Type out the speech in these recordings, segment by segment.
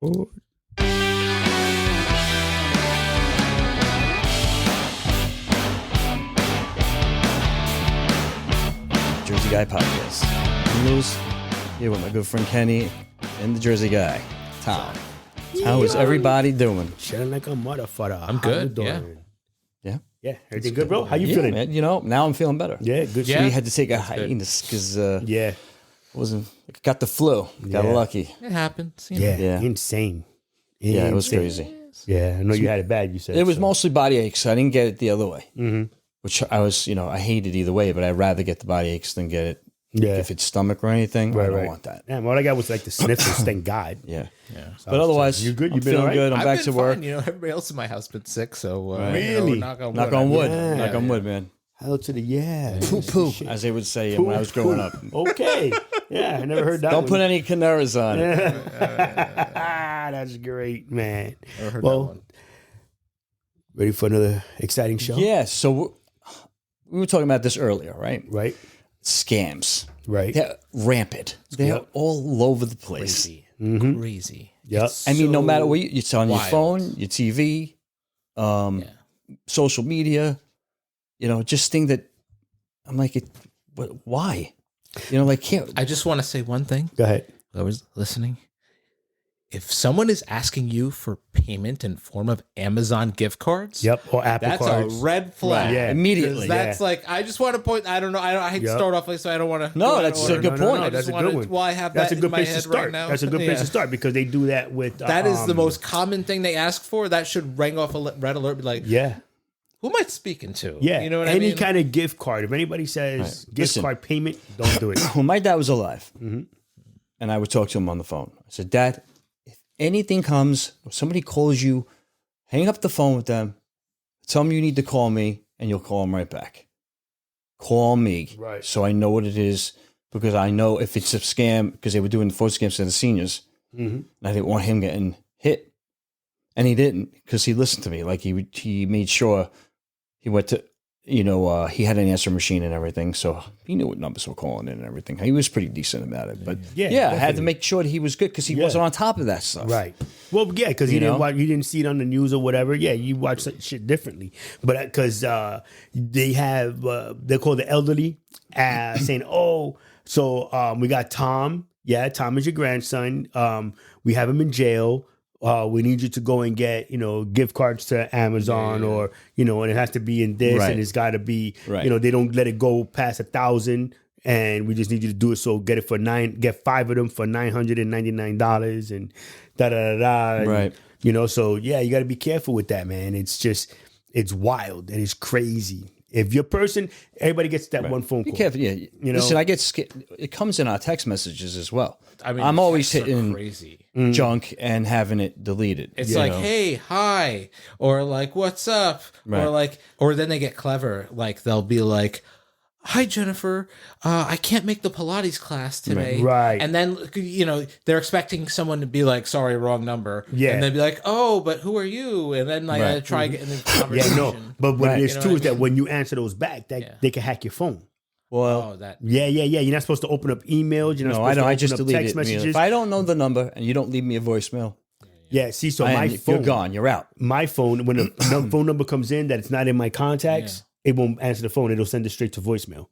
Ooh. Jersey Guy Podcast. News here with my good friend Kenny and the Jersey Guy, Tom. How is everybody doing? Chilling like a motherfucker. I'm good. Yeah. Yeah, Everything good, bro? How you yeah, feeling? man. You know, now I'm feeling better. Yeah, good Yeah. We shit. had to take a hiatus because Yeah. got the flu. Got Yeah. lucky. It happens. You know. Yeah. Yeah. Insane. Yeah, it was Insane. crazy. Yeah, I know you had it bad, you said. It was so. mostly body aches. I didn't get it the other way, Mm-hmm. which I was, I hated either way, but I'd rather get the body aches than get it. Yeah. If it's stomach or anything, I don't want that. Damn, all I got was like the sniffles, thank God. Yeah. Yeah. So But otherwise, you good? You I'm been feeling all right? good. I'm I've back been to work. fine. You know, everybody else in my house been sick, so Really? knock on wood. Knock on wood. Yeah. Knock on wood, man. Hell to the yeah. Poo poo, as they would say when I was growing up. Okay. Yeah, I never heard that. Don't one. put any Caneras on it. That's great, man. Never heard Well, that one. ready for another exciting show? Yeah, so we were talking about this earlier, right? Right? Scams. Right. They're rampant. They're Yep. all over the place. Crazy. Mm-hmm. Crazy. Yep. It's I mean, no so matter what, it's on your wild. phone, your TV, Yeah. social media, just thing that I'm like, why? Can't. I just want to say one thing. Go ahead. I was listening. If someone is asking you for payment in form of Amazon gift cards, Yep. Or Apple that's cards. a red flag. Right. Yeah. Immediately. 'Cause that's like, I just want to point. I don't know. I hate to Yep. start off like so. I don't want to. No, that's a good point. I That's just a wanna, good one. Well, I have That's that a good in my place to head start. right now. That's a good place to start because they do that with. That is the most common thing they ask for. That should ring off a red alert. Be like, Yeah. who am I speaking to? Yeah. You know what I Any mean? kind of gift card. If anybody says Right. gift Listen. card payment, don't do it. When my dad was alive, Mm-hmm. and I would talk to him on the phone, I said, Dad, if anything comes, or somebody calls you, hang up the phone with them, tell them you need to call me, and you'll call them right back. Call me. Right. So I know what it is, because I know if it's a scam, because they were doing fraud scams to the seniors, Mm-hmm. and I didn't want him getting hit. And he didn't, because he listened to me. Like he made sure he went to, he had an answer machine and everything. So he knew what numbers were calling in and everything. He was pretty decent about it. But Yeah, I had to definitely. make sure that he was good because he Yeah. wasn't on top of that stuff. Right. Well, yeah, because You know? you didn't see it on the news or whatever. Yeah, you watch that shit differently. But because they have, they're called the elderly, saying, "Oh, so we got Tom. Yeah, Tom is your grandson. We have him in jail. We need you to go and get, gift cards to Amazon or, and it has to be in this Right. and it's got to be, Right. they don't let it go past 1,000 and we just need you to do it. So get 5 of them for $999 and da da da da. And, Right. so yeah, you got to be careful with that, man. It's wild and it's crazy. If your person, everybody gets that one phone Be call. careful. Yeah. Listen, I get it comes in our text messages as well. I mean, I'm always texts are hitting crazy. junk and having it deleted. It's you like, know? hey, hi, or like, what's up, Right. or then they get clever. Like they'll be like, hi, Jennifer, I can't make the Pilates class today. Right. And then, they're expecting someone to be like, sorry, wrong number. Yeah. And they'd be like, oh, but who are you? And then like, I Right. try getting the Yeah, conversation. no. But what Right. it is You know too what is I that mean? when you answer those back, Yeah. they can hack your phone. Well, Oh, that. Yeah. You're not supposed to open up emails. You're not no, I supposed know. to I open just up deleted text it. messages. If I don't know the number and you don't leave me a voicemail, Yeah, see, so you're gone. You're out. my phone, when a phone number comes in that it's not in my contacts, it won't answer the phone. It'll send it straight to voicemail.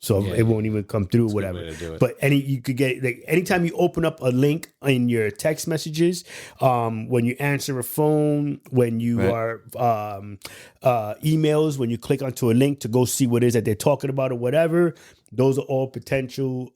So Yeah. it won't even come through, That's a good whatever. way to do it. But you could get anytime you open up a link in your text messages, when you answer a phone, when you Right. are emails, when you click onto a link to go see what it is that they're talking about or whatever, those are all potential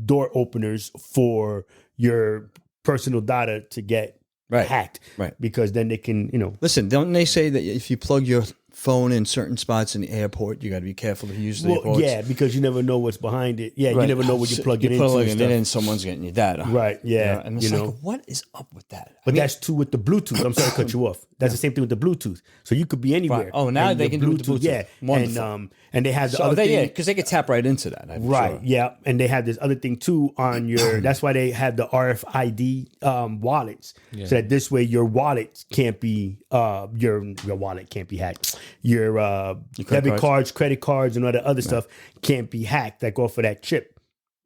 door openers for your personal data to get Right. hacked. Right. Because then they can, Listen, don't they say that if you plug your phone in certain spots in the airport, you got to be careful to use the well, airports? yeah, because you never know what's behind it. Yeah, you Right. never know what you're plugging You're into. plugging and it stuff. in, someone's getting your data. Right, yeah. And it's like, what is up with that? But that's too with the Bluetooth. I'm sorry to cut you off. That's the same thing with the Bluetooth. So you could be anywhere. Right. Oh, now and they your can do it with the Bluetooth. Yeah, Wonderful. and they have the So other thing. because they could tap right into that. I'm Right, sure. yeah, and they have this other thing too on your. That's why they have the RFID wallets, so that this way your wallet can't be your wallet can't be hacked. Your debit cards, credit cards, and all that other stuff can't be hacked. That go for that chip,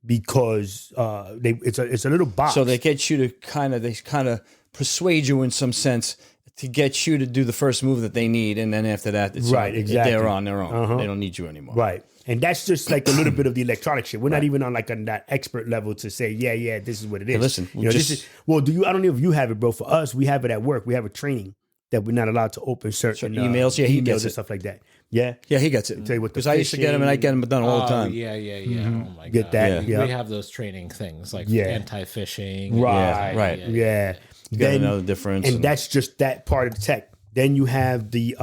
because it's a little box. So they get you to kind of persuade you in some sense to get you to do the first move that they need, and then after that, it's Right, exactly. they're on their own. Uh-huh. They don't need you anymore. Right. And that's just like a little bit of the electronic shit. We're not even on like on that expert level to say, yeah, this is what it is. Hey, listen, you know, just- this is, well, I don't know if you have it, bro. For us, we have it at work. We have a training that we're not allowed to open certain emails. Yeah, he emails gets and it. stuff like that. Yeah. Yeah, he gets it. Tell you what the Because I used to get them, and I get them done all the time. Yeah. Oh my Get god. that, We yeah. have those training things like Yeah. anti-phishing. Right. right. Yeah. You got another difference. And that's just that part of the tech. Then you have the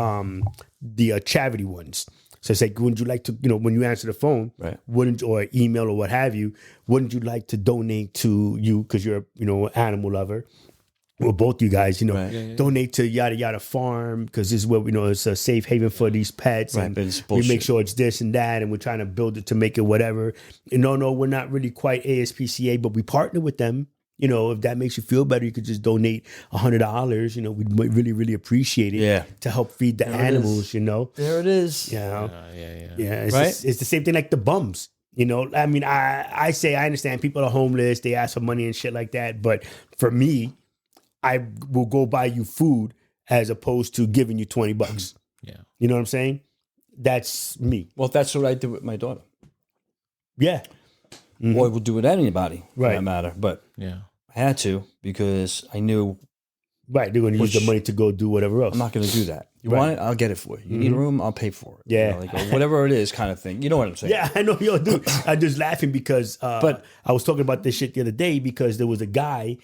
charity ones. So it's like, wouldn't you like to, when you answer the phone, Right. or email or what have you, wouldn't you like to donate to you because you're, an animal lover? Well, both you guys, Right. donate to yada yada farm because this is where we know it's a safe haven for these pets, Right, and but it's we make bullshit. sure it's this and that, and we're trying to build it to make it whatever. No, we're not really quite ASPCA, but we partner with them. If that makes you feel better, you could just donate $100. We'd really, really appreciate it. Yeah. To help feed the There it animals. There it is. Yeah. Yeah. It's, Right? it's the same thing like the bums. I mean, I say I understand people are homeless, they ask for money and shit like that. But for me, I will go buy you food as opposed to giving you $20. Yeah. You know what I'm saying? That's me. Well, that's what I did with my daughter. Yeah. Or I would do with anybody, for Right. that matter. But Yeah. I had to because I knew Right. They're going to use the Which- money to go do whatever else. I'm not going to do that. You Right. want it? I'll get it for you. You need a room? I'll pay for it. Yeah. Or whatever it is, kind of thing. You know what I'm saying? Yeah, I know, yo, dude. I'm just laughing because, But- I was talking about this shit the other day because there was a guy,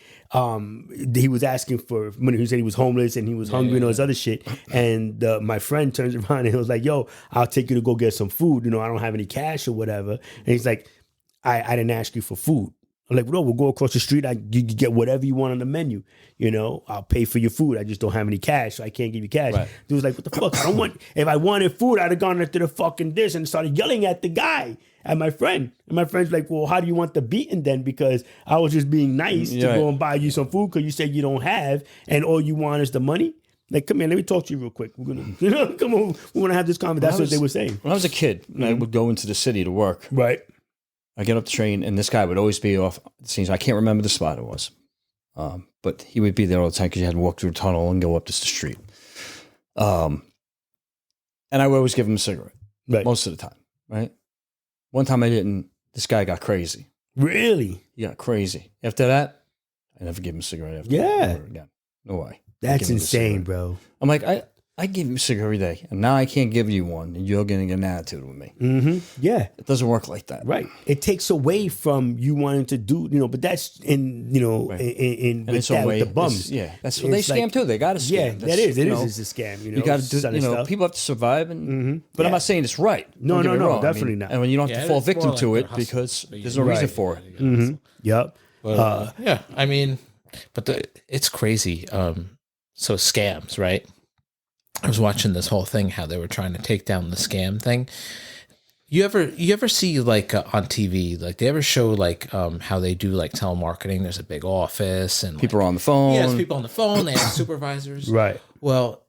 he was asking for money. He said he was homeless and he was hungry and all this other shit. And my friend turns around and he was like, "Yo, I'll take you to go get some food. I don't have any cash or whatever." And he's like, "I didn't ask you for food." I'm like, "No, we'll go across the street. You can get whatever you want on the menu. I'll pay for your food. I just don't have any cash, so I can't give you cash." Right. Dude was like, "What the fuck? I don't want. If I wanted food, I'd have gone into the fucking dish and started yelling at the guy, at my friend." And my friend's like, "Well, how do you want the beating then? Because I was just being nice to Yeah. go and buy you some food because you said you don't have, and all you want is the money." Like, come here, let me talk to you real quick. We're gonna, come on, we want to have this conversation. That's what they were saying, When I was a kid, and I would go into the city to work. right? I get up the train, and this guy would always be off the scenes. I can't remember the spot it was, but he would be there all the time because you had to walk through a tunnel and go up just the street. And I would always give him a cigarette Right? most of the time. Right. One time I didn't. This guy got crazy. Really? He got crazy. After that, I never give him a cigarette. After Yeah. that, ever again. No way. That's give him a insane, cigarette. bro. I'm like, I give you a cigarette every day, and now I can't give you one, and you're getting an attitude with me. Mm-hmm. Yeah. It doesn't work like that. Right. It takes away from you wanting to do, but that's in, Right. in And with in some that, way, with the bums. yeah, that's what they It's scam like- too. They got to scam. Yeah, That's, that is. It you is. know, It's a scam. You got to do. sort of stuff. People have to survive, and but I'm Yeah. not saying it's right. No, Don't get no, me no, wrong. definitely not. And when you don't have Yeah, to fall it's more victim like to the it hustle, because but there's you- no reason Right. for it. Mm-hmm. Yep. But, yeah, I mean, but it's crazy. So scams, right? I was watching this whole thing, how they were trying to take down the scam thing. You ever see like on TV, like they ever show like how they do like telemarketing? There's a big office and People are on the phone. yeah, there's people on the phone. They have supervisors. Right. Well,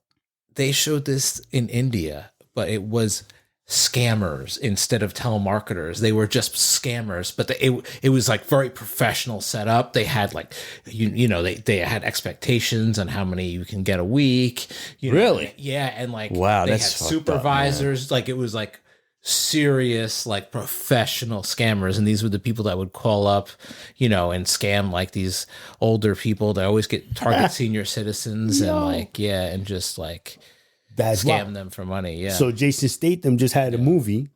they showed this in India, but it was scammers instead of telemarketers. They were just scammers, but it was like very professional setup. They had like they had expectations on how many you can get a week. Really? Yeah, and like Wow, they that's had fucked up, supervisors. Like it was like serious, like professional scammers, and these were the people that would call up, and scam like these older people. They always get target senior citizens and like and just like That's scam wild. them for money. Yeah. So Jason Statham just had a movie,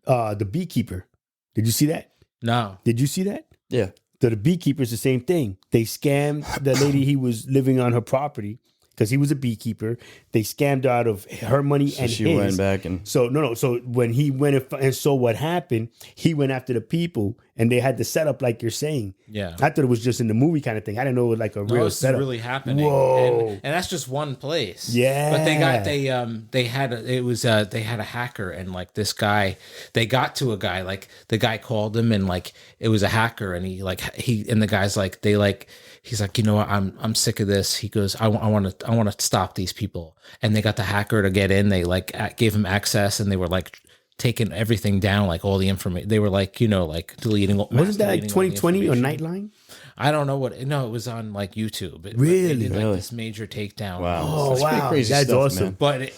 The Beekeeper. Did you see that? no. Did you see that? Yeah. So the beekeeper's the same thing. They scammed the lady he was living on her property because he was a beekeeper. They scammed her out of her money So and she his. went back and So no. So when he went and saw what happened, he went after the people, and they had the setup like you're saying. Yeah. I thought it was just in the movie kind of thing. I didn't know it was like a No, real this is setup. really happening. Whoa. And that's just one place. Yeah. But they had a hacker, and like this guy, they got to a guy, like the guy called him, and like it was a hacker, and the guy's like he's like, you know what, I'm sick of this. He goes, I want to stop these people. And they got the hacker to get in. They like gave him access, and they were like taking everything down, like all the information. They were like, like deleting. Wasn't that like deleting all the 2020 or information. Nightline? I don't know what. No, it was on like YouTube. They Really? did like this major takedown. Wow. Oh, That's pretty wow. crazy That's stuff, awesome. man. But it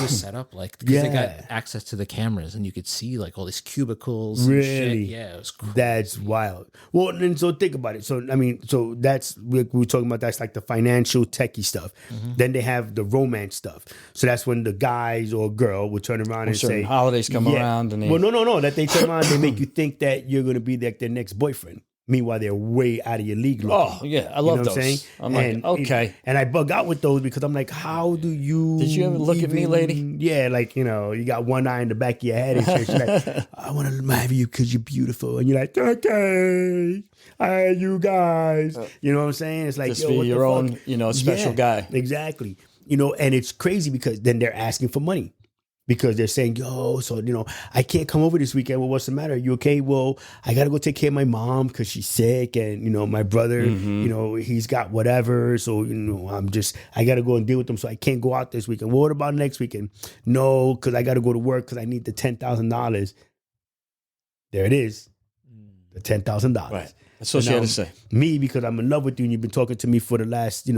was set up like because they got Yeah. access to the cameras and you could see like all these cubicles. Really? And shit. Yeah, it was crazy. That's wild. Well, and so think about it. So, I mean, so that's, we were talking about, that's like the financial techie stuff. Then they have the romance stuff. So that's when the guys or girl will turn around and certain say, holidays come around and they, well, no, that they turn around and they make you think that you're going to be like their next boyfriend. Meanwhile, they're way out of your league. oh yeah, I love those. I'm like, okay. And I bug out with those because I'm like, how do you? Did you ever look at me, lady? Yeah, like, you got one eye in the back of your head and shit. She's like, I want to marry you because you're beautiful. And you're like, okay, you guys. You know what I'm saying? It's like, Just be your own, special guy. Exactly. And it's crazy because then they're asking for money. Because they're saying, so, I can't come over this weekend. Well, what's the matter? Are you okay? Well, I got to go take care of my mom because she's sick. And, my brother, he's got whatever. So, I got to go and deal with them. So I can't go out this weekend. Well, what about next weekend? No, because I got to go to work because I need the $10,000. There it is. The $10,000. Right. That's what she had to say. Me, because I'm in love with you and you've been talking to me for the last,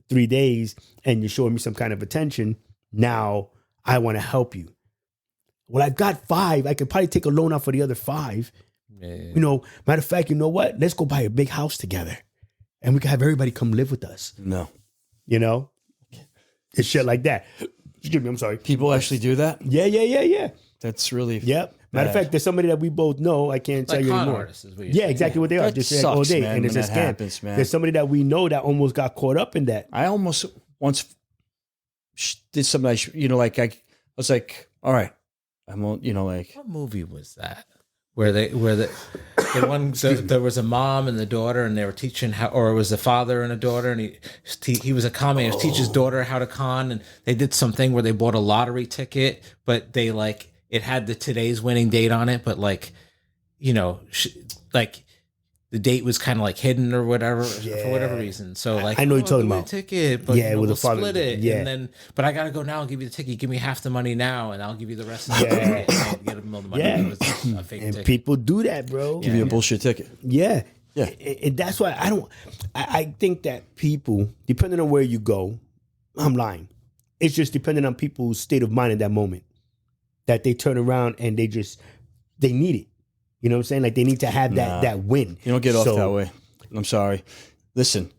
3 days and you're showing me some kind of attention. Now, I want to help you. Well, I've got 5. I could probably take a loan out for the other 5. Yeah. Matter of fact, you know what? Let's go buy a big house together. And we can have everybody come live with us. No. It's shit like that. Excuse me, I'm sorry. People actually do that? Yeah. That's really Yep. Matter of fact, there's somebody that we both know. I can't tell Like you con anymore. artists is what you're Yeah, saying. exactly what they are. That Just sucks, all day. man, And it's a when scam. that happens, man. There's somebody that we know that almost got caught up in that. I almost once did something I was like, all right, I'm like, What movie was that? Where there was a mom and the daughter, and they were teaching how, or it was a father and a daughter, and he was a con man. He was teaching his daughter how to con, and they did something where they bought a lottery ticket, but they it had the today's winning date on it, but the date was kind of hidden or whatever for whatever reason. So I know you're talking about a ticket, but with we'll the father. split it. Yeah. And then, but I gotta go now. I'll give you the ticket. Give me half the money now, and I'll give you the rest of the ticket. And get them all the money. Yeah. It was a fake And ticket. people do that, bro. give you a bullshit ticket. Yeah. Yeah. And that's why I think that people, depending on where you go, I'm lying. It's just depending on people's state of mind at that moment that they turn around and they need it. You know what I'm saying? Like they need to have that win. You don't get off that way. I'm sorry. Listen,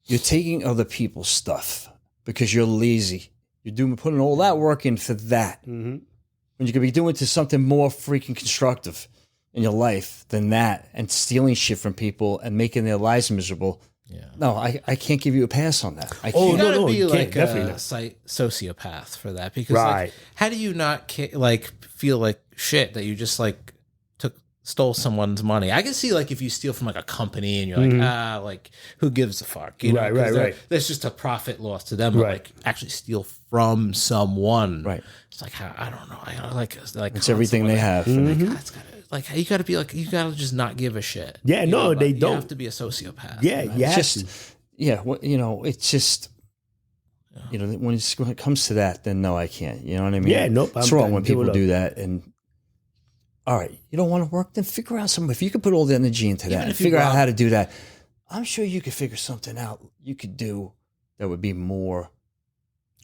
you're taking other people's stuff because you're lazy. You're putting all that work in for that. Mm-hmm. When you could be doing to something more freaking constructive in your life than that, and stealing shit from people and making their lives miserable. Yeah. No, I can't give you a pass on that. I Oh, can't. You gotta no, be you like can't. a Definitely not. sociopath for that, because Right. how do you not feel like shit that you just stole someone's money? I can see if you steal from a company and you're who gives a fuck? You know? Right, 'Cause right. There's just a profit loss to them. But Right. actually steal from someone. Right. It's I don't know. I It's everything they have. It's gotta, you gotta be you gotta just not give a shit. Yeah, You no, know, they you don't. have to be a sociopath. Yeah, you have It's to. just, yeah, it's just, when it comes to that, then no, I can't. You know what I mean? Yeah, nope, It's I'm- wrong when give it people up. do that. And all right, you don't want to work, then figure out something. If you could put all the energy into that and if you figure out rob- how to do that, I'm sure you could figure something out you could do that would be more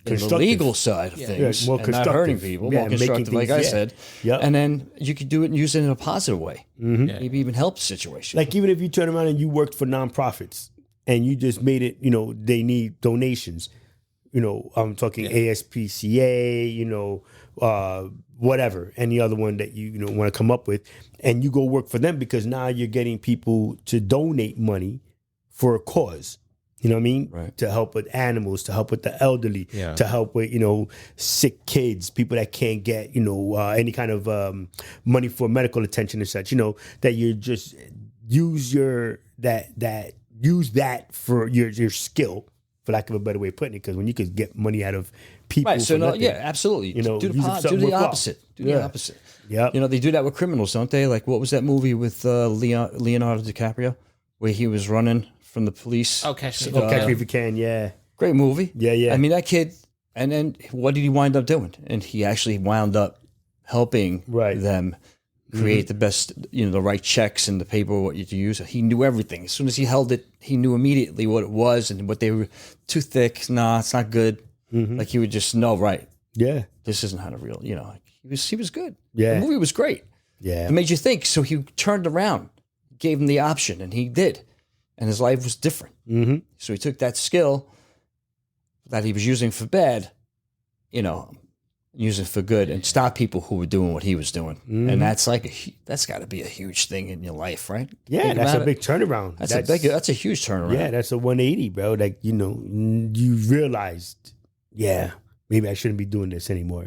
in the Constructive. legal side of things, Yeah, more and not hurting constructive. people, Yeah, more and making constructive, like things- I said. Yep. And then you could do it and use it in a positive way. Mm-hmm. Yeah. Maybe even help the situation. Like even if you turn around and you worked for nonprofits and you just made it, they need donations. I'm talking ASPCA, whatever, any other one that you want to come up with, and you go work for them because now you're getting people to donate money for a cause. You know what I mean? Right. To help with animals, to help with the elderly, Yeah. to help with, sick kids, people that can't get, any kind of money for medical attention and such, that you just use use that for your skill, for lack of a better way of putting it, because when you could get money out of people. Right. So for no, nothing, yeah, absolutely. use it for do something the worthwhile. opposite. Do Yeah. the opposite. Yep. They do that with criminals, don't they? Like, what was that movie with Leonardo DiCaprio, where he was running from the police? Oh, Catch Me If Oh, You Catch Can. Me If You Can, yeah. Great movie. Yeah, yeah. I mean, that kid And then what did he wind up doing? And he actually wound up helping them create the best, the right checks and the paper what you to use. He knew everything. As soon as he held it, he knew immediately what it was and what they were too thick. Nah, it's not good. Like he would just know, right? Yeah. This isn't how to real. Like he was good. Yeah. The movie was great. Yeah. It made you think. So he turned around, gave him the option, and he did. And his life was different. So he took that skill that he was using for bad, use it for good and stop people who were doing what he was doing. And that's that's got to be a huge thing in your life, right? Yeah, Think that's a about big turnaround. That's a huge turnaround. Yeah, that's a 180, bro. Like, you realized, maybe I shouldn't be doing this anymore,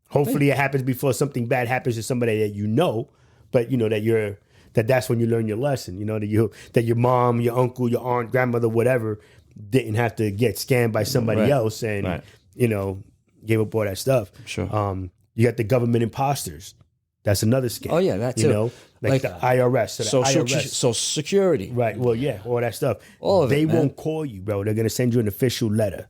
Hopefully it happens before something bad happens to somebody that but that's when you learn your lesson, that your mom, your uncle, your aunt, grandmother, whatever, didn't have to get scammed by somebody else and, gave up all that stuff. Sure. You got the government imposters. That's another scam. Oh, yeah, that too. Like the IRS. So Social Security. Right. Well, yeah, all that stuff. All of they it, man. won't call you, bro. They're going to send you an official letter.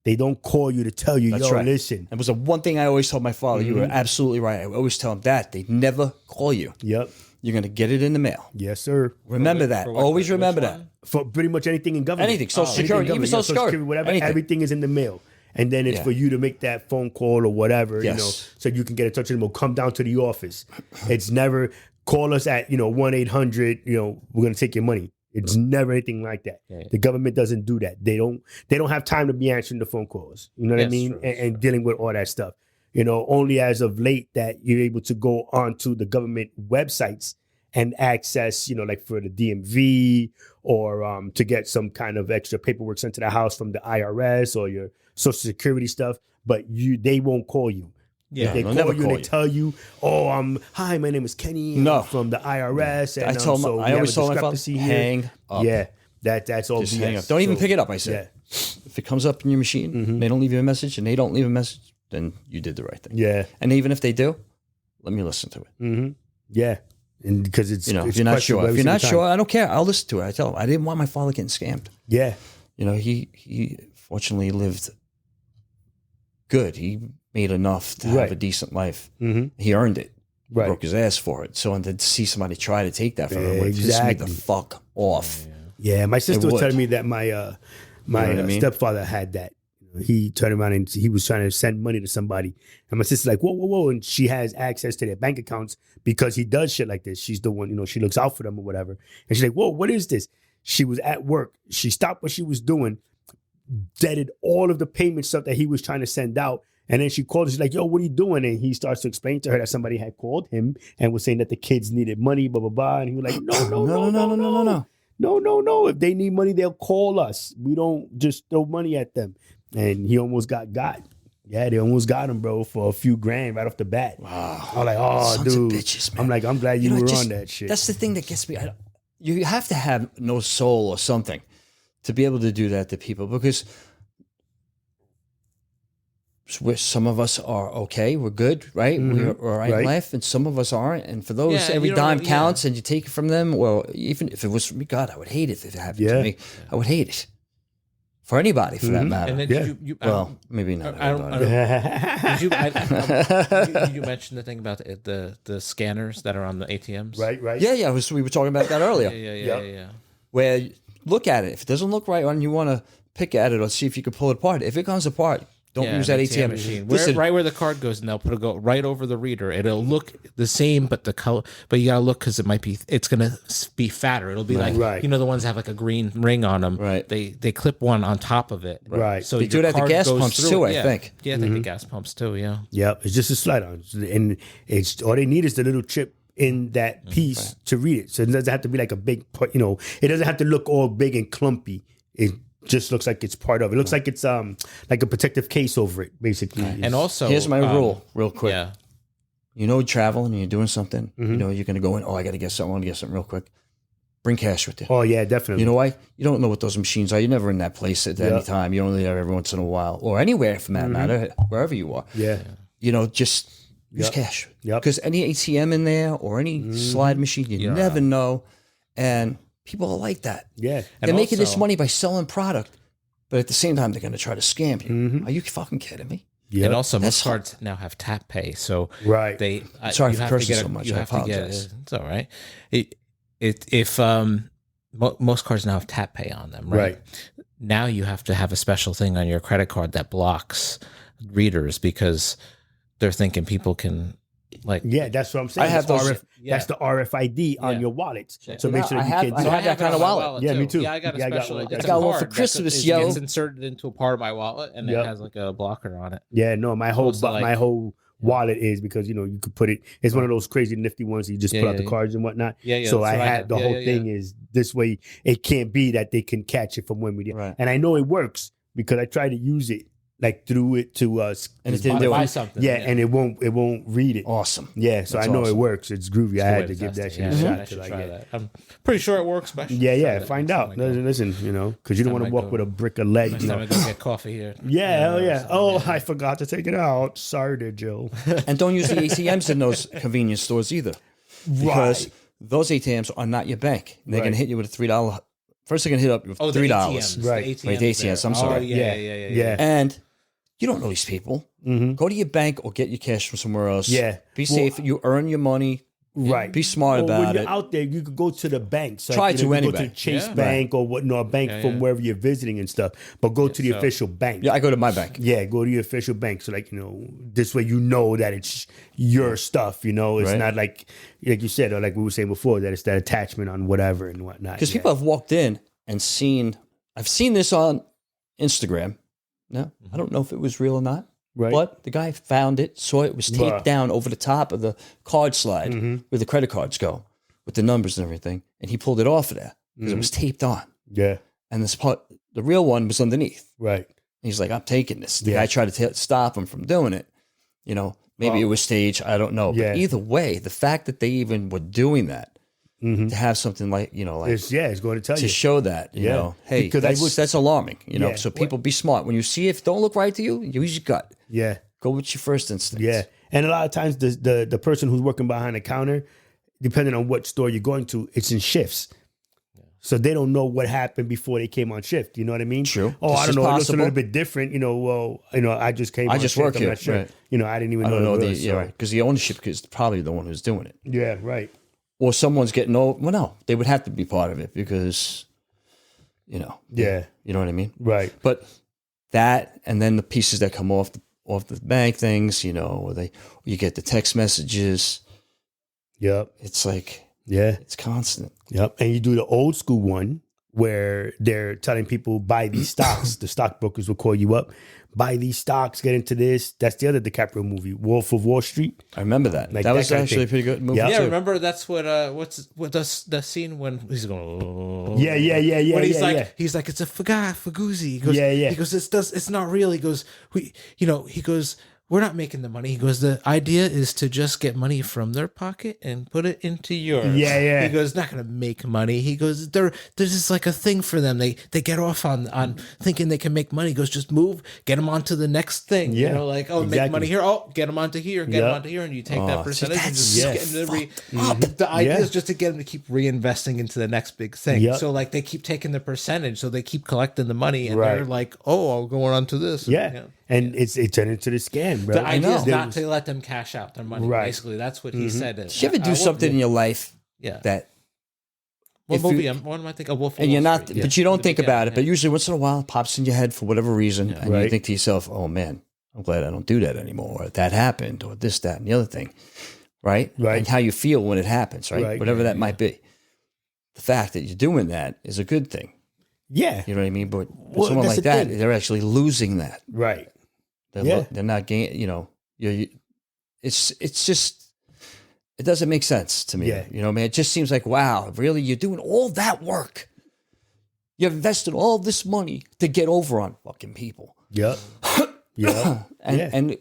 They don't call you to tell you, That's right. listen. It was the one thing I always told my father. You were absolutely right. I always tell him that. They never call you. Yep. You're going to get it in the mail. Yes, sir. Remember that. Always remember that. For pretty much anything in government. Anything. Social Security. Even Social Security. Whatever. Anything. Everything is in the mail. And then it's for you to make that phone call or whatever, so you can get in touch with them or come down to the office. It's never call us at, 1-800, we're going to take your money. It's never anything like that. Yeah. The government doesn't do that. They don't have time to be answering the phone calls. You know what I mean? And dealing with all that stuff. Only as of late that you're able to go onto the government websites and access, like for the DMV or to get some kind of extra paperwork sent to the house from the IRS or your Social Security stuff, but they won't call you. Yeah, they call you and they tell you, hi, my name is Kenny. I'm from the IRS. And I always told my father, hang up. Yeah, that's all Just BS. hang up. Don't even pick it up, I said. Yeah. If it comes up in your machine, they don't leave you a message and they don't leave a message, then you did the right thing. Yeah. And even if they do, let me listen to it. Yeah. And because it's, if you're not sure, I don't care. I'll listen to it. I tell him, I didn't want my father getting scammed. Yeah. He fortunately lived good. He made enough to have a decent life. He earned it. Right. Broke his ass for it. So and to see somebody try to take that from him would piss me the fuck off. Yeah, my sister was telling me that my stepfather had that. He turned around and he was trying to send money to somebody. And my sister's like, whoa. And she has access to their bank accounts because he does shit like this. She's the one, she looks out for them or whatever. And she's like, whoa, what is this? She was at work. She stopped what she was doing, deaded all of the payment stuff that he was trying to send out. And then she called. She's like, yo, what are you doing? And he starts to explain to her that somebody had called him and was saying that the kids needed money, blah, blah, blah. And he was like, no. If they need money, they'll call us. We don't just throw money at them. And he almost got. Yeah, they almost got him, bro, for a few grand right off the bat. Wow. I was like, Sons dude. of bitches, man. I'm like, I'm glad you were on that shit. That's the thing that gets me. You have to have no soul or something to be able to do that to people because some of us are okay, we're good, right? We're all right in life, and some of us aren't. And for those, every dime counts, and you take it from them. Well, even if it was from me, God, I would hate it if it happened to me. I would hate it. For anybody, for that matter. And then maybe not. Did you mention the thing about the scanners that are on the ATMs? Right. Yeah. We were talking about that earlier. Yeah. Where look at it. If it doesn't look right and you want to pick at it or see if you can pull it apart. If it comes apart, don't use that ATM machine. Right where the card goes, and they'll go right over the reader. It'll look the same, but the color. But you gotta look because it's gonna be fatter. It'll be like the ones that have like a green ring on them. Right. They clip one on top of it. Right. So they do that at the gas pumps too. I think. Yeah, I think the gas pumps too. Yeah. Yep. It's just a slide on, and it's all they need is the little chip in that piece to read it. So it doesn't have to be like a big. It doesn't have to look all big and clumpy. It just looks like it's part of it. It looks like it's like a protective case over it, basically. And also, here's my rule, real quick. Yeah. You're traveling and you're doing something. You're going to go in. Oh, I got to get something. I want to get something real quick. Bring cash with you. Oh yeah, definitely. You know why? You don't know what those machines are. You're never in that place at any time. You're only there every once in a while, or anywhere for that matter, wherever you are. Yeah. Just use cash. Yep. Because any ATM in there or any slide machine, you never know. And people are like that. Yeah. They're making this money by selling product. but at the same time, they're going to try to scam you. Mhm. Are you fucking kidding me? Yeah. And also, most That's cards now have tap pay, so Right. they. Sorry you for have to cursing get so much. You I have to get apologize. it's all right. If most cards now have tap pay on them, right? Now you have to have a special thing on your credit card that blocks readers because they're thinking people can like. Yeah, that's what I'm saying. I have It's those- That's the RFID on Yeah. your wallets. Check So it make out. sure I you have- can't. I do have that kind of on my wallet. Yeah, me too. Yeah, I got a Yeah, I got special. one like that. It's I got a one for card that Christmas, it yo. gets inserted into a part of my wallet, and Yep. it has like a blocker on it. Yeah, no, my whole Supposed to, like- my whole wallet is because you could put it. It's one of those crazy nifty ones. You just Yeah, pull out yeah, the yeah. cards and whatnot. Yeah. So that's I what had have. the Yeah, whole yeah, thing yeah. is this way. It can't be that they can catch it from when we did. Right. And I know it works because I tried to use it like through it to And it didn't do Buy it. something. yeah, and it won't read it. Awesome. Yeah, so That's I know it awesome. works. It's groovy. I had to give that shit a Yeah, shot I should till I try get. that. I'm pretty sure it works. But I should Yeah, try yeah. that Find next out. time I go. Listen, because you don't want to Next time I walk go. with a brick of lead. Next You time know? I go get coffee here. Yeah, hell yeah. so, Oh, I forgot to take it out. Sorry, there, Jill. And don't use the ATMs in those convenience stores either. Because Right. those ATMs are not your bank. They're Right. going to hit you with a $3. First, they're going to hit up you with Oh, the $3. ATMs, Right. The Right, the ATMs, I'm Oh, sorry. yeah. Yeah. And you don't know these people. Mm-hmm. Go to your bank or get your cash from somewhere else. Yeah. Be Well, safe. You earn your money. Right. Be smart Or when about you're it. out there, you could go to the bank. So Try you to you go anyway. to the Chase Yeah. Bank or what? No, a bank Yeah, from yeah. wherever you're visiting and stuff. But go to the so- official bank. Yeah, I go to my bank. Yeah, go to your official bank. So this way you know that it's your stuff. It's Right. not like you said or like we were saying before that it's that attachment on whatever and whatnot. Because Yeah. people have walked in and I've seen this on Instagram. No, I don't know if it was real or not. Right. But the guy found it, saw it was taped Bruh. down over the top of the card slide where the credit cards go with the numbers and everything. And he pulled it off of there because it was taped on. Yeah. And the real one was underneath. Right. He's like, I'm taking this. The Yeah. guy tried to stop him from doing it. Maybe it was staged. I don't know. Yeah. But either way, the fact that they even were doing that Mm-hmm. to have something like, It's going to tell to you. show that, Yeah. hey, Because that's alarming, Yeah. So people be smart. When you see it, if it don't look right to you, use your gut. Yeah. Go with your first instinct. Yeah. And a lot of times the person who's working behind the counter, depending on what store you're going to, it's in shifts. So they don't know what happened before they came on shift. You know what I mean? True. Oh, This I is don't know. It looks a possible. little bit different. I just came. I on just shift. work I'm here, not sure. right. I didn't even I don't know it was, because the ownership is probably the one who's doing it. Yeah. Right. Or someone's getting over. Well, no, they would have to be part of it because, Yeah. you know what I mean? Right. But that, and then the pieces that come off the bank things, or you get the text messages. Yep. It's like, Yeah. it's constant. Yep. And you do the old school one where they're telling people buy these stocks. The stockbrokers will call you up, buy these stocks, get into this. That's the other DiCaprio movie, Wolf of Wall Street. I remember that. Like that that was kind of actually thing. a pretty good movie. Yeah. Yeah, too. remember that's what does the scene when he's going. Yeah. When he's yeah, like, yeah. he's like, it's a Fugazi. He goes, Yeah, yeah. He goes, it's not real. He goes, he goes, we're not making the money. He goes, the idea is to just get money from their pocket and put it into yours. Yeah, yeah. He goes, not going to make money. He goes, there's just like a thing for them. They get off on thinking they can make money. He goes, just move, get them onto the next thing. Yeah, Make exactly. money here. Oh, get them onto here, get them Yep. onto here, and you take that percentage and that's just so get them fucked the idea Yeah. is just to get them to keep reinvesting into the next big thing. Yep. So like they keep taking the percentage, so they keep collecting the money, and Right. they're like, "Oh, I'm going on to this." Yeah. And it turned into the scam, bro. The idea is There not was- to let them cash out their money. Right. Basically, that's what he said. Did you ever do something in your life Yeah. that, What if movie? you- What am I thinking? A Wolf of and Wall you're not, Street. but you don't think about it, but Yeah. usually once in a while it pops in your head for whatever reason, and you Right. think to yourself, oh man, I'm glad I don't do that anymore, or that happened, or this, that, and the other thing, right? Right. And how you feel when it happens, right? Right. Whatever that might be. The fact that you're doing that is a good thing. Yeah. You know what I mean? But Well, someone that's like the that, thing. they're actually losing that. Right. They're, Yeah. they're not gaining, it's just, it doesn't make sense to me. Yeah. Man, it just seems like, wow, really? You're doing all that work. You've invested all this money to get over on fucking people. Yep. Yep. And, Yeah. and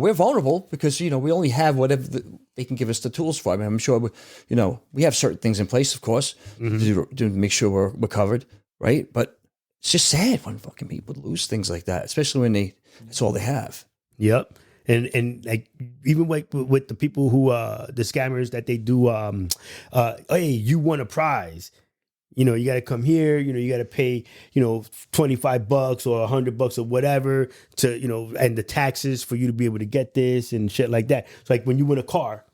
we're vulnerable because, we only have whatever they can give us the tools for. I mean, I'm sure, we have certain things in place, of course, to make sure we're covered, right? But it's just sad when fucking people lose things like that, especially when that's all they have. Yep. And like even with the people who the scammers that they do hey, you won a prize. You got to come here. You got to pay, $25 or $100 or whatever to, and the taxes for you to be able to get this and shit like that. It's like when you win a car,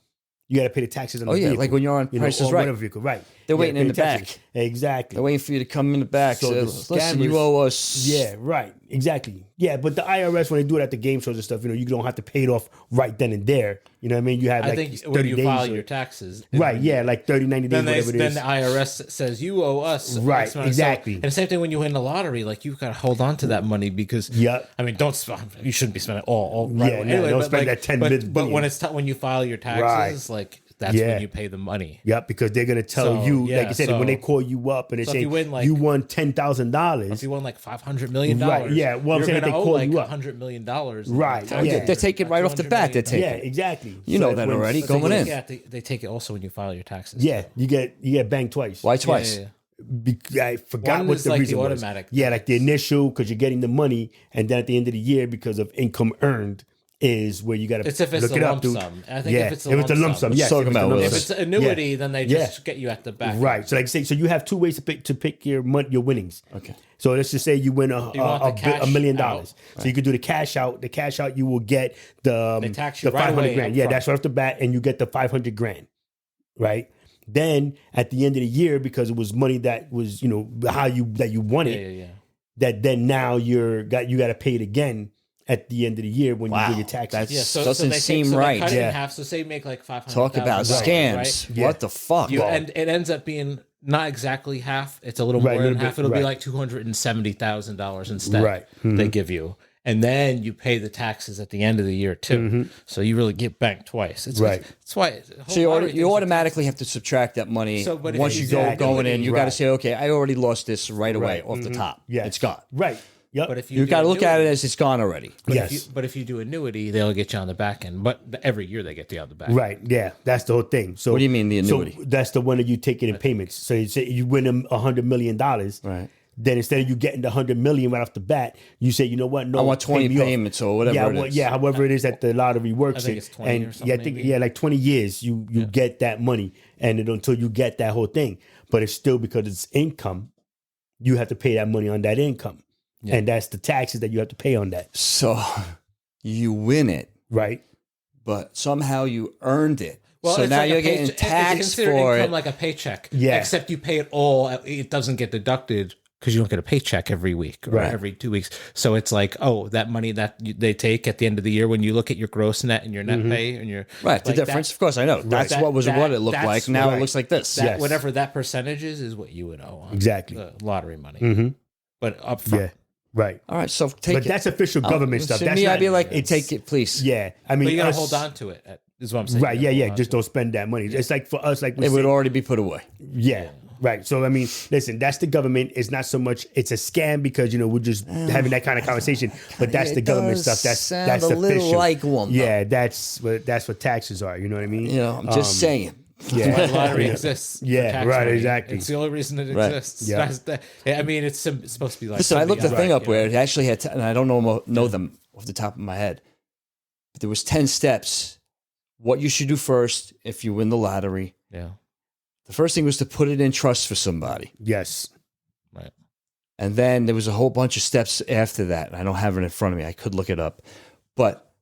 you got to pay the taxes on the vehicle. Like when you're on Price is or Right. whatever vehicle, right? They're waiting in the taxes. back. Exactly. They're waiting for you to come in the back. So So, the listen, you scammers- owe us. Yeah, right. Exactly. Yeah, but the IRS, when they do it at the game shows and stuff, you don't have to pay it off right then and there. You know what I mean? You have I like think 30 when you days. file or- your taxes, right, yeah, like 30, 90 days, then whatever it then is. the IRS says you owe us Right, X amount. exactly. And the same thing when you win the lottery, like you've got to hold on to that money because Yep. I mean, you shouldn't be spending all right Yeah, away. no, Anyway, don't but spend like, that 10 but, million. but when it's when you file your taxes, like that's Yeah. when you pay the money. Yep, because they're gonna tell So, you, yeah, like I said, so- when they call you up and they so if say you win, like- you won $10,000, If you won like $500 million, Right, yeah, well, I'm you're saying going to they owe call like you up. $100 million. Right, Oh, yeah. They're taking right off the bat. They're taking. yeah, exactly. You know So that when- already. But Going in. they take it also when you file your taxes. Yeah, you get banged twice. Why Yeah, twice? yeah, yeah. I forgot One what is the like the reason was. automatic Yeah, like the initial because you're getting the money, and then at the end of the year, because of income earned, is where you got to It's if it's look a it up, lump dude. sum. I think yeah, if it's a lump sum. yes, Talking if it's the about lump If sum. it's an annuity, then they just get you at the back. Right. So like say, so you have two ways to pick your your winnings. Okay. So let's just say you win You want the cash $1 million. out. So you could do the cash out. The cash out you will get the They tax you the right 500 away grand. up Yeah, front. that's right off the bat, and you get the 500 grand. Right. Then at the end of the year, because it was money that was how you won it, Yeah. that then now you got to pay it again at the end of the year when you Wow, do your taxes. that's- Yeah, so Doesn't they seem they right. cut it Yeah. in half. So say you make like $500,000. Talk about scams. Right? Yeah. What the fuck? And it ends up being not exactly half. It's a little Right, more a than little half. bit, It'll be right. like $270,000 instead. Right. They give you, and then you pay the taxes at the end of the year too. So you really get banked twice. It's Right. That's why. So you automatically have to subtract that money So, but if once you you go exactly- going in. You got to Right. say, okay, I already lost this right away Right. off the top. Yes. It's gone. Right. Yep. But if You do got to look at it annuity- as it's gone already. yes. But if you do annuity, they'll get you on the back end. But every year they get you on the back. Right. Yeah. That's the whole thing. So What do you mean the annuity? So that's the one that you take it in payments. So you say you win them $100 million. Right. Then instead of you getting the $100 million right off the bat, you say, you know what? No, I want 20 pay me off. payments or whatever Yeah, it is. yeah, however it is that the lottery works. I think it's 20 and or something, yeah, I think maybe. like 20 years you get that money, and until you get that whole thing, but it's still because it's income, you have to pay that money on that income, and that's the taxes that you have to pay on that, So you win it, right? but somehow you earned it. Well, so it's now like a you're getting paycheck. It's taxed considered for income it. like a paycheck. Yeah. Except you pay it all. It doesn't get deducted because you don't get a paycheck every week or Right. every 2 weeks. So it's like, oh, that money that they take at the end of the year when you look at your gross net and your net pay and your Right, the like difference. Of course, I know. That's That- what was that- what it looked that's like. Now right. it looks like this. that Yes. whatever that percentage is what you would owe on Exactly. the lottery money. Mhm. But up front. Yeah, right. All right, so take But it. that's official government stuff. To That's me, not, I'd be like, hey, take it, please. yeah. I mean, But you gotta us- hold on to it. Is what I'm saying. Right? You Yeah, gotta yeah. hold on Just to don't spend that money. It's like for us, like we It would say- already be put away. Yeah. Right. So I mean, listen, that's the government. It's not so much. It's a scam because we're just having that kind of conversation. But that's It the government does stuff. That's sound that's a little official. like one, though. Yeah, that's what taxes are. You know what I mean? You know, I'm just saying. Why Yeah. the lottery exists. for Yeah, tax right, money. exactly. It's the only reason it Right. exists. Yeah. I mean, it's supposed to be like. Listen, I looked the somebody thing else, up you know? where it actually had, and I don't know them off the top of my head, but there was 10 steps. What you should do first if you win the lottery. Yeah. The first thing was to put it in trust for somebody. Yes. Right. And then there was a whole bunch of steps after that. I don't have it in front of me. I could look it up. But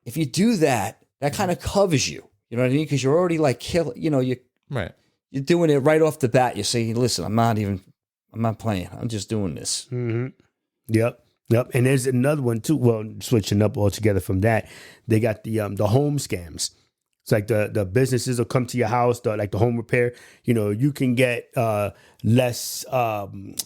if you do that, that kind of covers you. You know what I mean? Because you're already like Right. you're doing it right off the bat. You're saying, listen, I'm not playing. I'm just doing this. Mm-hmm. Yep. Yep. And there's another one too. Well, switching up altogether from that, they got the home scams. It's like the businesses will come to your house, like the home repair. You can get less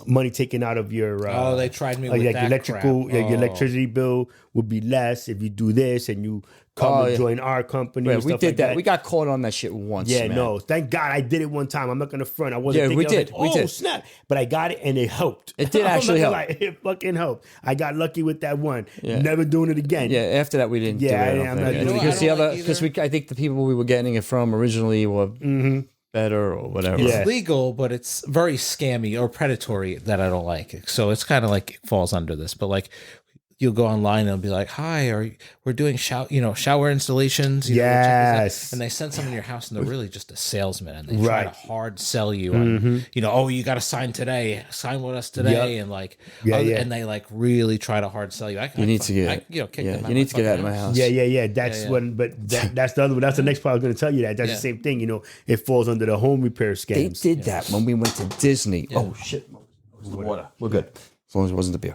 money taken out of your. They tried me with like that electrical. crap. Yeah, your Oh. electricity bill would be less if you do this and you come Oh, and yeah. join our company. Yeah, and we stuff did like that. We got caught on that shit once. Yeah, man. no. Thank God I did it one time. I'm not gonna front. I wasn't. Yeah, thinking, we I was did. like, We oh, did. snap! But I got it, and it helped. It did I'm not actually gonna help. lie, it fucking helped. I got lucky with that one. Yeah. Never doing it again. Yeah, after that we didn't. Yeah, do it, I'm I not don't doing think. it. Because the I don't other, like because either. I think the people we were getting it from originally were better or whatever. Yeah. It's legal, but it's very scammy or predatory that I don't like. So it's kind of like it falls under this. But like you'll go online and it'll be like, "Hi, we're doing shower installations." You know, check this out." Yes. And they send someone to your house, and they're really just a salesman, and they try Right. to hard sell you on, oh, you got to sign today, sign with us today, and like, and they like really try to hard sell you. You need to get out of my house. Yeah. That's one, but that's the other one. That's the next part I was going to tell you that. That's the same thing. You know, it falls under the home repair They scams. did that when we went to Disney. Oh shit! It was the water. We're good as long as it wasn't the beer.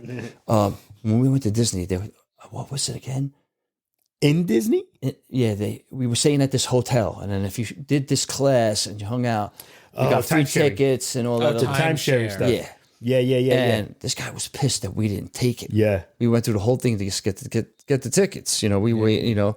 When we went to Disney, what was it again? In Disney? We were staying at this hotel, and then if you did this class and you hung out, you got free tickets and all that. The timeshare stuff. Yeah. And this guy was pissed that we didn't take it. Yeah. We went through the whole thing to just get the tickets. You know, we wait. You know,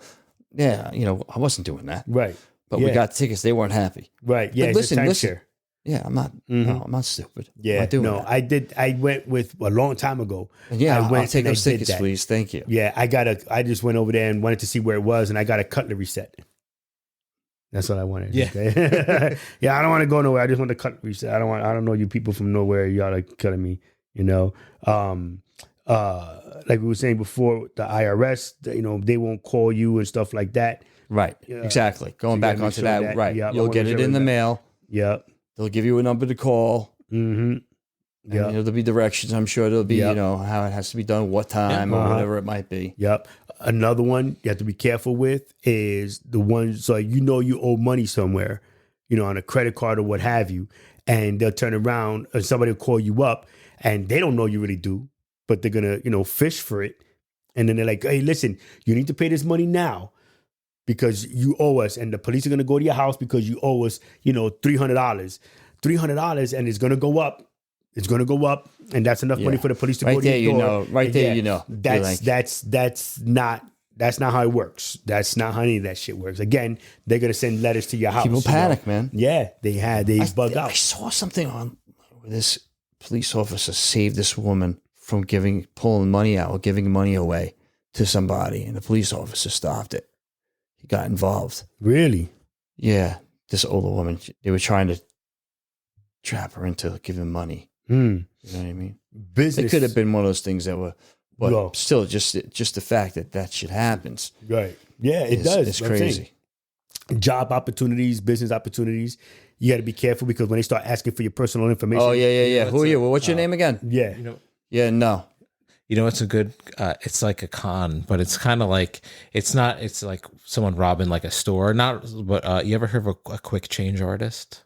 I wasn't doing that. Right. But we got tickets. They weren't happy. Right. Yeah. But listen. Yeah, I'm not. No, I'm not stupid. Yeah. I'm not doing that. I did. I went with a long time ago. Yeah, I went I'll take and those I did tickets, that. please. Thank you. Yeah, I just went over there and wanted to see where it was, and I got a cutlery set. That's what I wanted. Yeah. Okay? Yeah, I don't want to go nowhere. I just want the cutlery set. I don't know you people from nowhere. Y'all are killing me. You know, like we were saying before, the IRS. They won't call you and stuff like that. Right. Exactly. Going you back gotta make onto sure that. Right. Yeah, I You'll wanna get make it sure in the that- mail. Yep. They'll give you a number to call. Mm-hmm. Yeah. Yep. There'll be directions. I'm sure there'll be, Yep. how it has to be done, what time or whatever it might be. Yep. Another one you have to be careful with is the ones, so you owe money somewhere, on a credit card or what have you, and they'll turn around and somebody will call you up and they don't know you really do, but they're going to, fish for it. And then they're like, hey, listen, you need to pay this money now because you owe us. And the police are going to go to your house because you owe us, $300. $300 and it's going to go up. It's going to go up, and that's enough money for the police to go to your door. Right there, you know. That's not how it works. That's not how any of that shit works. Again, they're going to send letters to your house. People panic, man. Yeah, they bug out. I saw something on where this police officer saved this woman from pulling money out or giving money away to somebody, and the police officer stopped it. He got involved. Really? Yeah, this older woman. They were trying to trap her into giving money. You know what I mean? Business. It could have been one of those things that were, but No. still, just the fact that shit happens. Right. Yeah, it does. It's That's what I'm crazy. saying. Job opportunities, business opportunities. You got to be careful because when they start asking for your personal information. Oh yeah. Who are you? Well, what's your name again? Yeah. Yeah, no. It's a good, it's like a con, but it's kind of like, it's like someone robbing like a store. But you ever heard of a quick change artist?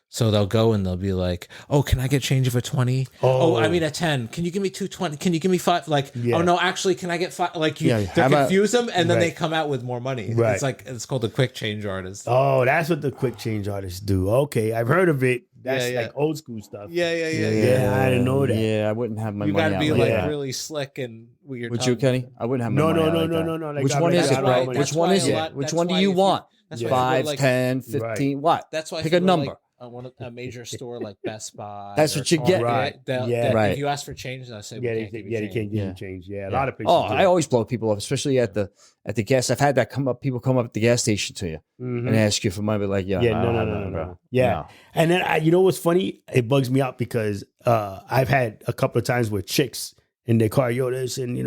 So they'll go and they'll be like, "Oh, can I get change of a 20? Oh, I mean a 10. Can you give me 220? Can you give me 5? Like, oh no, actually, can I get 5? Like, they confuse them and then they come out with more money. Right. It's called a quick change artist. Oh, that's what the quick change artists do. Okay, I've heard of it. That's like old school stuff. Yeah. I didn't know that. Yeah, I wouldn't have my You money got to be out like that. really slick and weird. Would you, Kenny? I wouldn't have my money out like that. No. Which one is it? Which one is it? Which one do you want? That's why 5, like, 10, 15, what? That's why Pick a number. A major store like Best Buy. That's what you get. Right. Right. If you ask for change, they'll say, They can't give you change. Yeah, a lot of places. Oh, I always blow people off, especially at the gas. I've had that come up. People come up at the gas station to you and ask you for money, but like, no. Yeah, No. and then you know what's funny? It bugs me out because I've had a couple of times with chicks in their car. Yo, this and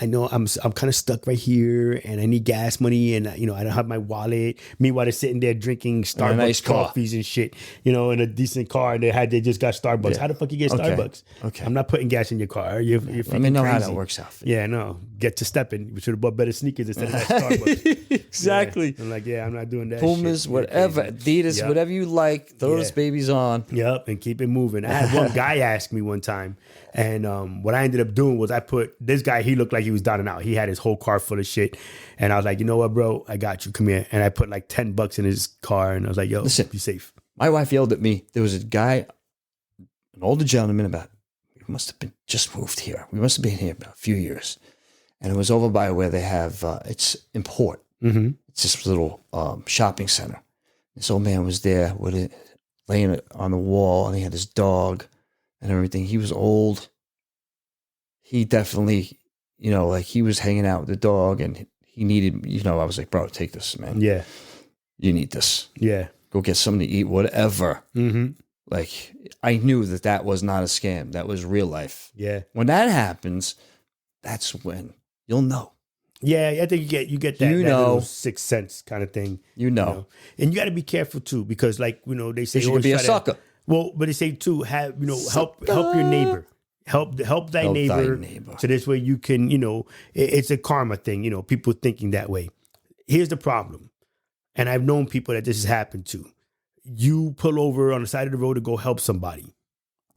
I know I'm kind of stuck right here, and I need gas money, and I don't have my wallet. Meanwhile, they're sitting there drinking Starbucks nice car. coffees and shit, in a decent car, and they just got Starbucks. How the fuck you get Starbucks? Okay. I'm not putting gas in your car. You're Let me know crazy. how that works out. Yeah, no. Get to stepping. We should have bought better sneakers instead of that Starbucks. Exactly. Yeah. I'm like, I'm not doing that. Pumas, shit. whatever, Adidas, Yep. whatever you like, throw those babies on. Yep, and keep it moving. I had one guy ask me one time, and what I ended up doing was I put this guy. He looked like he was down and out. He had his whole car full of shit, and I was like, you know what, bro, I got you. Come here, and I put like $10 in his car, and I was like, yo, Listen. be safe. My wife yelled at me. There was a guy, an older gentleman, we must have been just moved here. We must have been here about a few years, and it was over by where they have it's Import. Mm-hmm. It's this little shopping center. This old man was there with it laying it on the wall, and he had his dog and everything. He was old. He definitely, like he was hanging out with the dog, and he needed, I was like, bro, take this, man. Yeah, You need this. yeah. Go get something to eat, whatever. Mm-hmm. Like, I knew that was not a scam. That was real life. Yeah, When that happens, that's when you'll know. Yeah, I think you get that, You that know. little sixth sense kind of thing. You know. And you got to be careful too, because they say You could always be a try to- sucker. Well, but they say too, help your neighbor. Help thy Help thy neighbor. neighbor. So this way you can, it's a karma thing, people thinking that way. Here's the problem. And I've known people that this has happened to. You pull over on the side of the road to go help somebody.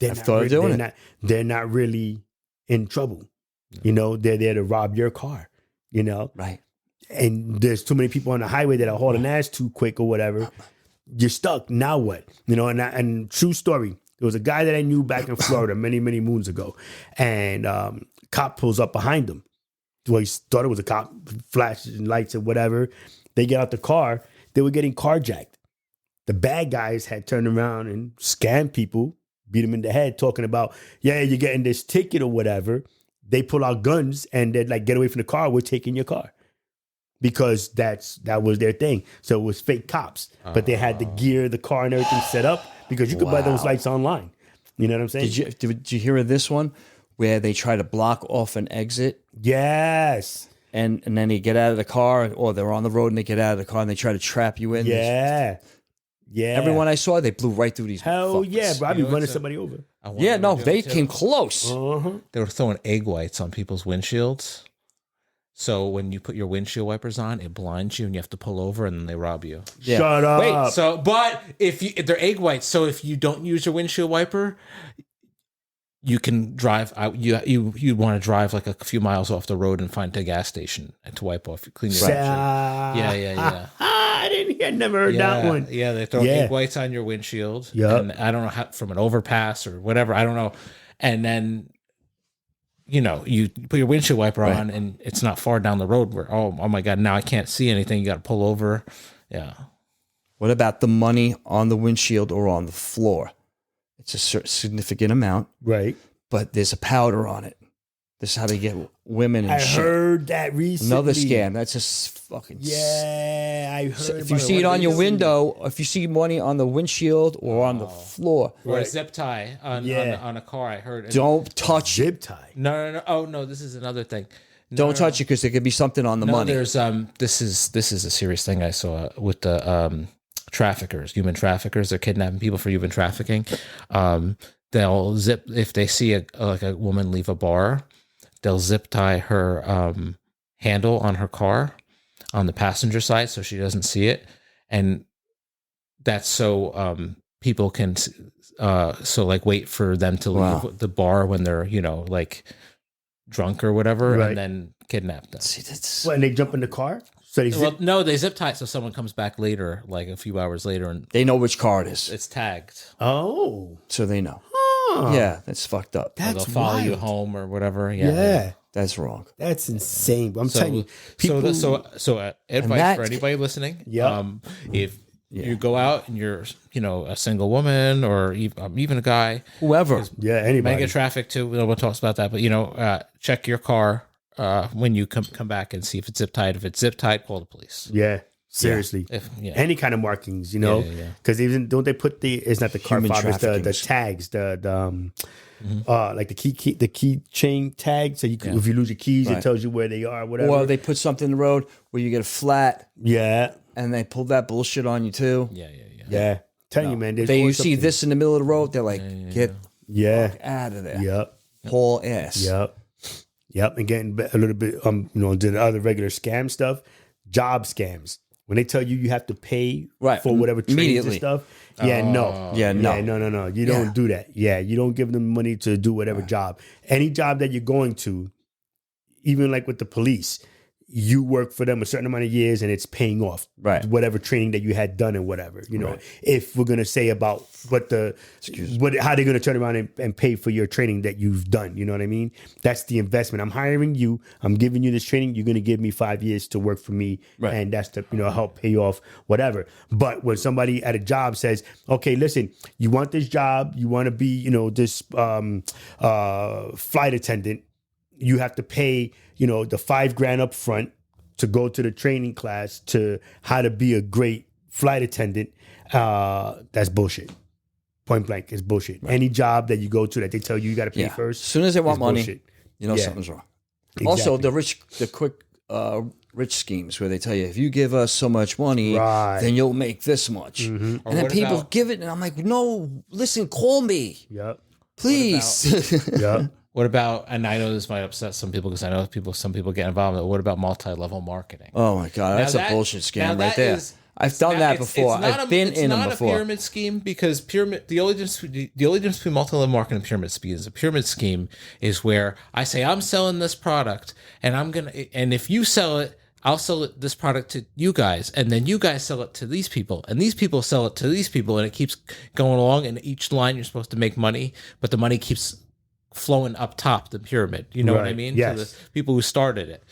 I've thought of doing it. They're not really in trouble. They're there to rob your car, Right. and there's too many people on the highway that are hauling ass too quick or whatever. You're stuck. Now what? And true story. There was a guy that I knew back in Florida many, many moons ago, and cop pulls up behind him. Well, he thought it was a cop, flashing lights and whatever. They get out the car. They were getting carjacked. The bad guys had turned around and scammed people, beat them in the head, talking about, yeah, you're getting this ticket or whatever. They pull out guns and they're like, get away from the car. We're taking your car. Because that was their thing. So it was fake cops. But they had the gear, the car and everything set up because you could buy those lights online. You know what I'm saying? Did you hear of this one where they try to block off an exit? Yes. And then they get out of the car, or they're on the road and they get out of the car and they try to trap you in. Yeah. Yeah. Everyone I saw, they blew right through these. Hell fuckers. yeah, bro. I'd be running somebody over. Yeah, no, they came close. They were throwing egg whites on people's windshields. So when you put your windshield wipers on, it blinds you and you have to pull over and then they rob you. Yeah. Shut up. Wait, but if they're egg whites, so if you don't use your windshield wiper, you can drive out. You want to drive like a few miles off the road and find a gas station and to wipe off, clean your windshield. Yeah. I never heard that one. Yeah, they throw egg whites on your windshield. Yep. And I don't know how, from an overpass or whatever. I don't know. And then, you put your windshield wiper on and it's not far down the road where, oh my God, now I can't see anything. You got to pull over. Yeah. What about the money on the windshield or on the floor? It's a significant amount. Right. But there's a powder on it. This is how they get women and I shit. heard that recently. Another scam. That's just fucking. Yeah, I heard. So if you see it on your window, if you see money on the windshield or on the floor, Or a zip tie on a car, I heard. don't touch it. zip tie. No. Oh no, this is another thing. Don't touch it because there could be something on the money. There's this is a serious thing I saw with the traffickers, human traffickers. They're kidnapping people for human trafficking. They'll zip if they see a woman leave a bar. They'll zip tie her handle on her car on the passenger side so she doesn't see it, and that's so people can wait for them to leave the bar when they're drunk or whatever, and then kidnap them. See, that's What, and they jump in the car? So they No, they zip tie it so someone comes back later, like a few hours later, and they know which car it is, it's tagged. Oh. so they know. Huh. Yeah, that's fucked up. Or they'll That's follow you wild. home or whatever. Yeah. That's wrong. That's insane. But I'm telling you, people. So advice for anybody listening. Yeah. If you go out and you're, a single woman or even a guy, Whoever. Yeah, might anybody. get trafficked too. We'll talk about that, but check your car when you come back and see if it's zip tied. If it's zip tied, call the police. Yeah. Seriously. Any kind of markings, because even don't they put it's not the car Human fob, it's the traffickings. tags, like the key chain tag. So if you lose your keys, it tells you where they are, whatever. Or they put something in the road where you get a flat Yeah. and they pull that bullshit on you too. Yeah. Telling you, man. There's You always see something. this in the middle of the road, they're like, get out of there. Yep. Haul ass. Yep. And getting a little bit, to the other regular scam stuff, job scams. When they tell you have to pay for whatever trainings and Immediately. stuff. No. You don't do that. Yeah. You don't give them money to do whatever job. Any job that you're going to, even like with the police, you work for them a certain amount of years and it's paying off. Right. Whatever training that you had done and whatever. If we're gonna say about how they're gonna turn around and pay for your training that you've done. You know what I mean? That's the investment. I'm hiring you, I'm giving you this training, you're gonna give me 5 years to work for me, and that's to help pay off whatever. But when somebody at a job says, okay, listen, you want this job, you wanna be, this flight attendant, you have to pay, the $5,000 up front to go to the training class to how to be a great flight attendant. That's bullshit. Point blank, it's bullshit. Any job that you go to that they tell you got to pay first. As soon as they want money, bullshit. something's wrong. Also, Exactly. the quick rich schemes where they tell you if you give us so much money, Right. then you'll make this much, and then what people about- give it, and I'm like, no, listen, call me, Yep. please. Yep. What about, and I know this might upset some people because I know some people get involved, but what about multi-level marketing? Oh my god, that's Now a bullshit scam now right that there. is- I've done now that it's- before. it's not I've been in them It's before. not a pyramid scheme because the only difference between multi-level marketing and pyramid scheme is a pyramid scheme is where I say I'm selling this product and if you sell it, I'll sell this product to you guys, and then you guys sell it to these people, and these people sell it to these people, and it keeps going along. And each line you're supposed to make money, but the money keeps flowing up top the pyramid. You know what I Right. mean? Yes. To the people who started it,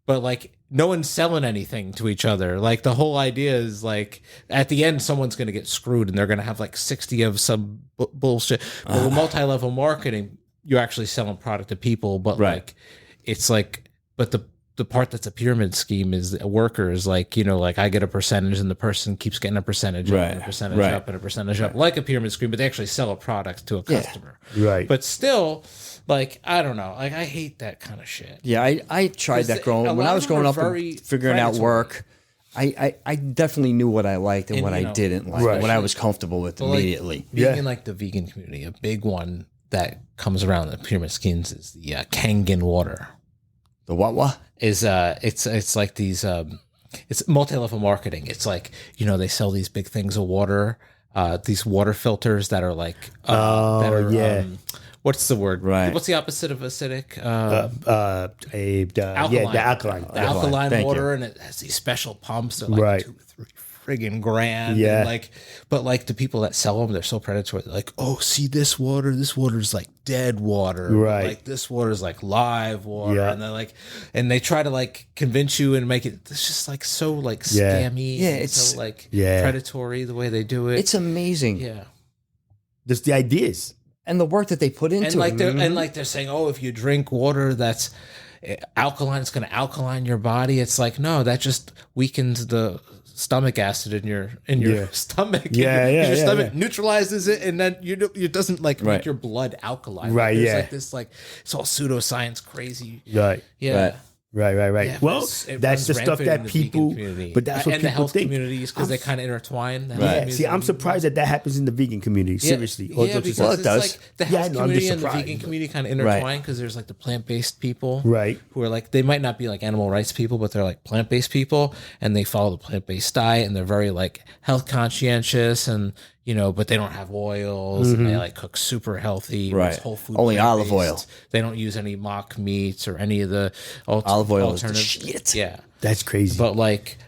but like no one's selling anything to each other. Like the whole idea is like at the end someone's going to get screwed, and they're going to have like 60 of some bullshit. But with multi-level marketing, you're actually selling product to people, but Right. like it's like, but the part that's a pyramid scheme is a worker is like, you know, like I get a percentage and the person keeps getting a percentage up and a percentage Right. up and a percentage up, like a pyramid scheme, but they actually sell a product to a customer. Right. But still, like, I don't know. Like, I hate that kind of shit. Yeah, I tried that growing a when lot I of was them growing are up very and figuring out predatory. work. I definitely knew what I liked and And, what you I know, didn't like, Right. what I was comfortable with like, immediately. Being Yeah. in like the vegan community, a big one that comes around the pyramid schemes is the Kangen water. The what? Is it's like these it's multi-level marketing. It's like, you know, they sell these big things of water, these water filters that are like that are yeah. what's the word? Right. What's the opposite of acidic? Yeah, the alkaline. The alkaline Thank water, and it has these special pumps. They're like Right. 2 to 3 friggin' grand. Yeah. And like, but like the people that sell them, they're so predatory. They're like, oh, see this water? This water is like dead water. But, Right. like this water is like live water. Yeah. And they're like, and they try to like convince you and make it. It's just like so like Yeah. scammy. Yeah, and it's- so like Yeah. predatory the way they do it. It's amazing. yeah. Just the ideas. And the work that they put into And like it. they're saying, oh, if you drink water that's alkaline, it's going to alkaline your body. It's like, no, that just weakens the stomach acid in your Yeah. stomach. Yeah, yeah, your yeah, stomach yeah. neutralizes it, and then it doesn't like Right. make your blood alkaline. Right, There's yeah. like this like it's all pseudoscience crazy. Right. Yeah. Right. Right. Yeah, Well, it that's runs the stuff rampant in that the vegan people, community. but that's what and the people health think. communities because they kind of intertwine. The health Yeah, communities see, I'm and- surprised that happens in the vegan community. Seriously, all yeah, jokes because aside. Well, it it's does. like the Yeah, health I know, I'm community just and the surprised, vegan but- community kind of intertwine because there's like the plant-based people, Right. Who are like they might not be like animal rights people, but they're like plant-based people, and they follow the plant-based diet, and they're very like health conscientious, and you know, but they don't have oils, and they like cook super healthy, Right. it's whole food, Only olive plant-based. oil. They don't use any mock meats or any of the Olive oil is the alternative. shit. Yeah. That's crazy. But like,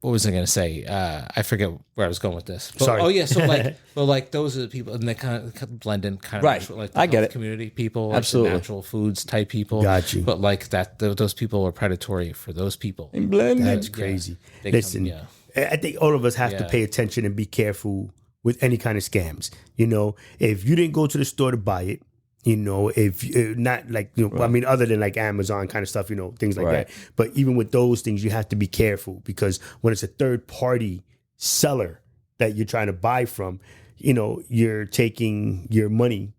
what was I going to say? I forget where I was going with this. But, Sorry. Oh yeah, so like, but like those are the people, and they kind of blend in, kind of Right. with, like the I get health it. community people, like Absolutely. the natural foods type people. Got you. But like that, those people are predatory for those people. That's crazy. They come- Listen, yeah. I think all of us have to Yeah. pay attention and be careful with any kind of scams. You know, if you didn't go to the store to buy it, you know, if not like, you know, I mean, other than like Amazon kind of stuff, you know, things like Right. that. But even with those things, you have to be careful because when it's a third party seller that you're trying to buy from, you know, you're taking your money,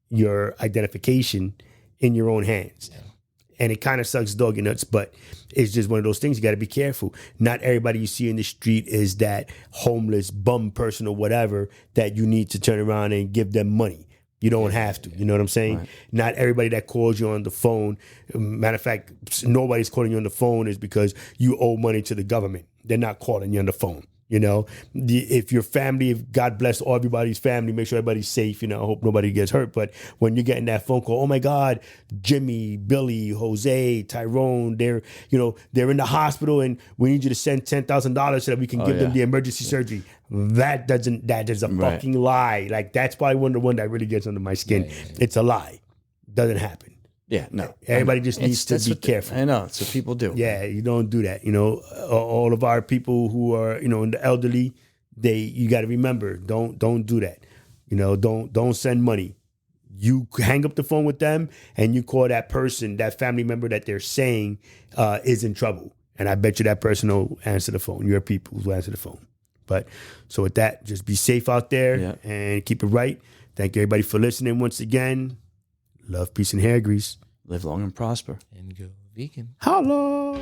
your identification in your own hands. And it kind of sucks dog nuts, but it's just one of those things. You got to be careful. Not everybody you see in the street is that homeless bum person or whatever that you need to turn around and give them money. You don't have to. You know what I'm saying? Right. Not everybody that calls you on the phone. Matter of fact, nobody's calling you on the phone is because you owe money to the government. They're not calling you on the phone. You know, if your family, if God bless all everybody's family, make sure everybody's safe. You know, I hope nobody gets hurt. But when you're getting that phone call, oh my God, Jimmy, Billy, Jose, Tyrone, they're in the hospital and we need you to send $10,000 so that we can give them the emergency surgery. That is a fucking lie. Like that's probably one of the one that really gets under my skin. It's a lie. Doesn't happen. Yeah, no. Everybody just needs to That's be what careful. I know. It's what people do. Yeah, you don't do that. You know, all of our people who are, you know, in the elderly, you got to remember, don't do that. You know, don't send money. You hang up the phone with them and you call that person, that family member that they're saying is in trouble. And I bet you that person will answer the phone. Your people will answer the phone. But so with that, just be safe out there and keep it right. Thank you everybody for listening once again. Love, peace, and hair grease. Live long and prosper. And go vegan. Holla.